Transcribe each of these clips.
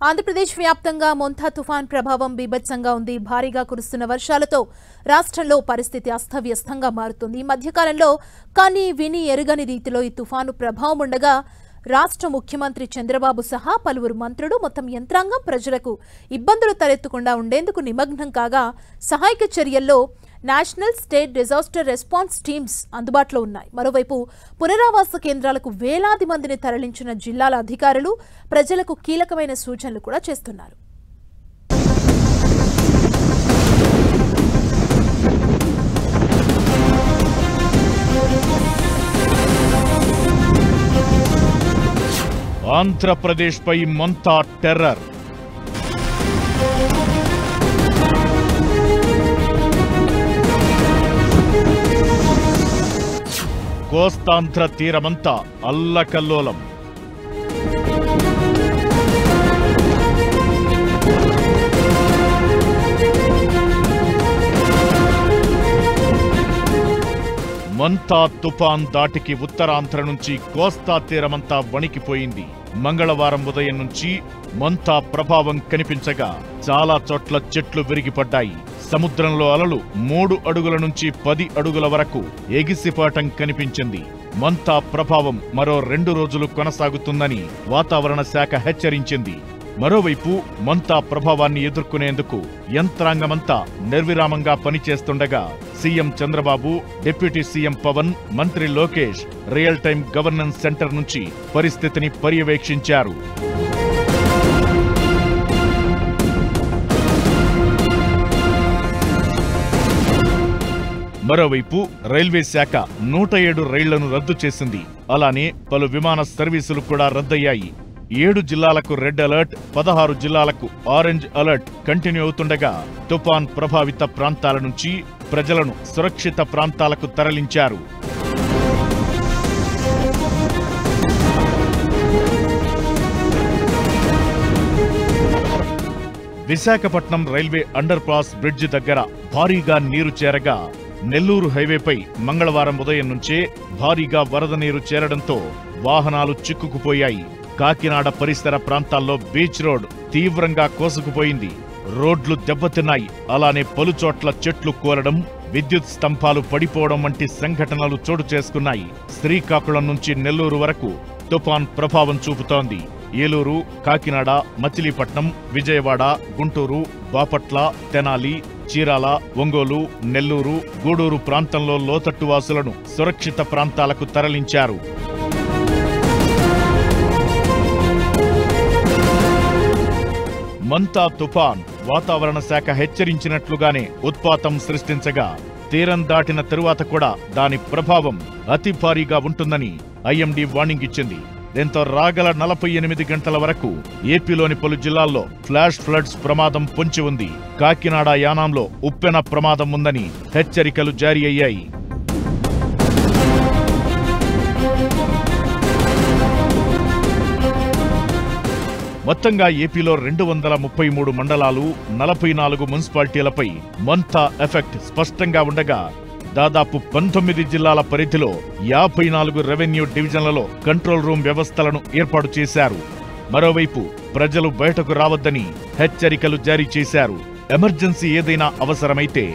ఆంధ్రప్రదేశ్ వ్యాప్తంగా మొంతా తుఫాన్ ప్రభావం బీభత్సంగా ఉంది. భారీగా కురుస్తున్న వర్షాలతో రాష్ట్రంలో పరిస్థితి అస్తవ్యస్తంగా మారుతుంది. ఈ మధ్యకాలంలో కని విని ఎరుగని రీతిలో ఈ తుఫాను ప్రభావం ఉండగా రాష్ట్ర ముఖ్యమంత్రి చంద్రబాబు సహా పలువురు మంత్రులు మొత్తం యంత్రాంగం ప్రజలకు ఇబ్బందులు తలెత్తకుండా ఉండేందుకు నిమగ్నం కాగా సహాయక చర్యల్లో national state disaster response teams అందుబాటులో ఉన్నాయి. మరోవైపు పునరావాస కేంద్రాలకు వేలాది మందిని తరలించిన జిల్లాల అధికారులు ప్రజలకు కీలకమైన సూచనలు కూడా చేస్తున్నారు. ఆంధ్రప్రదేశ్ పై మొంతా టెర్రర్. కోస్తాంధ్ర తీరమంతా అల్లకల్లోలం. మొంతా తుఫాన్ దాటికి ఉత్తరాంధ్ర నుంచి కోస్తా తీరమంతా వణికిపోయింది. మంగళవారం ఉదయం నుంచి మొంతా ప్రభావం కనిపించగా చాలా చోట్ల చెట్లు విరిగిపడ్డాయి. సముద్రంలో అలలు 3 అడుగుల నుంచి 10 అడుగుల వరకు ఎగిసిపాటం కనిపించింది. మొంతా ప్రభావం మరో 2 రోజులు కొనసాగుతుందని వాతావరణ శాఖ హెచ్చరించింది. మరోవైపు మొంతా ప్రభావాన్ని ఎదుర్కొనేందుకు యంత్రాంగమంతా నిర్విరామంగా పనిచేస్తుండగా CM Chandrababu, deputy CM Pavan, మంత్రి Lokesh real time governance centre నుంచి పరిస్థితిని పర్యవేక్షించారు. మరోవైపు రైల్వే శాఖ 107 రైళ్లను రద్దు చేసింది. అలానే పలు విమాన సర్వీసులు కూడా రద్దయ్యాయి. 7 జిల్లాలకు రెడ్ అలర్ట్, 16 జిల్లాలకు ఆరెంజ్ అలర్ట్ కంటిన్యూ అవుతుండగా తుఫాన్ ప్రభావిత ప్రాంతాల నుంచి ప్రజలను సురక్షిత ప్రాంతాలకు తరలించారు. Visakhapatnam railway under pass bridge దగ్గర భారీగా నీరు చేరగా నెల్లూరు హైవేపై మంగళవారం ఉదయం నుంచే భారీగా వరద నీరు చేరడంతో వాహనాలు చిక్కుకుపోయాయి. కాకినాడ పరిసర ప్రాంతాల్లో బీచ్ రోడ్ తీవ్రంగా కోసుకుపోయింది. రోడ్లు దెబ్బతిన్నాయి. అలానే పలుచోట్ల చెట్లు కూలడం, విద్యుత్ స్తంభాలు పడిపోవడం వంటి సంఘటనలు చోటు చేసుకున్నాయి. శ్రీకాకుళం నుంచి నెల్లూరు వరకు తుఫాన్ ప్రభావం చూపుతోంది. ఏలూరు, కాకినాడ, మచిలీపట్నం, విజయవాడ, గుంటూరు, బాపట్ల, తెనాలి, చీరాల, ఒంగోలు, నెల్లూరు, గూడూరు ప్రాంతంలో లోతట్టు వాసులను సురక్షిత ప్రాంతాలకు తరలించారు. మొంతా తుఫాన్ వాతావరణ శాఖ హెచ్చరించినట్లుగానే ఉత్పాతం సృష్టించగా తీరం దాటిన తరువాత కూడా దాని ప్రభావం అతి భారీగా ఉంటుందని ఐఎండీ వార్నింగ్ ఇచ్చింది. దీంతో రాగల 48 గంటల వరకు ఏపీలోని పలు జిల్లాల్లో ఫ్లాష్ ఫ్లడ్స్ ప్రమాదం పొంచి ఉంది. కాకినాడ యానాంలో ఉప్పెన ప్రమాదం ఉందని హెచ్చరికలు జారీ అయ్యాయి. మొత్తంగా ఏపీలో 233 మండలాలు, 44 మున్సిపాలిటీలపై మొంతా ఎఫెక్ట్ స్పష్టంగా ఉండగా దాదాపు 19 జిల్లాల పరిధిలో 54 రెవెన్యూ డివిజన్లలో కంట్రోల్ రూమ్ వ్యవస్థలను ఏర్పాటు చేశారు. మరోవైపు ప్రజలు బయటకు రావద్దని హెచ్చరికలు జారీ చేశారు. ఎమర్జెన్సీ ఏదైనా అవసరమైతే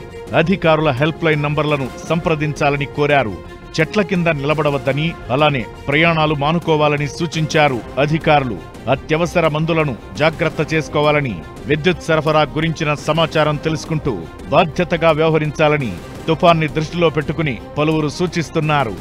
అధికారుల హెల్ప్ లైన్ నంబర్లను సంప్రదించాలని కోరారు. చెట్ల కింద నిలబడవద్దని, అలానే ప్రయాణాలు మానుకోవాలని సూచించారు అధికారులు. అత్యవసర మందులను జాగ్రత్త చేసుకోవాలని, విద్యుత్ సరఫరా గురించిన సమాచారం తెలుసుకుంటూ బాధ్యతగా వ్యవహరించాలని తుఫాన్ని దృష్టిలో పెట్టుకుని పలువురు సూచిస్తున్నారు.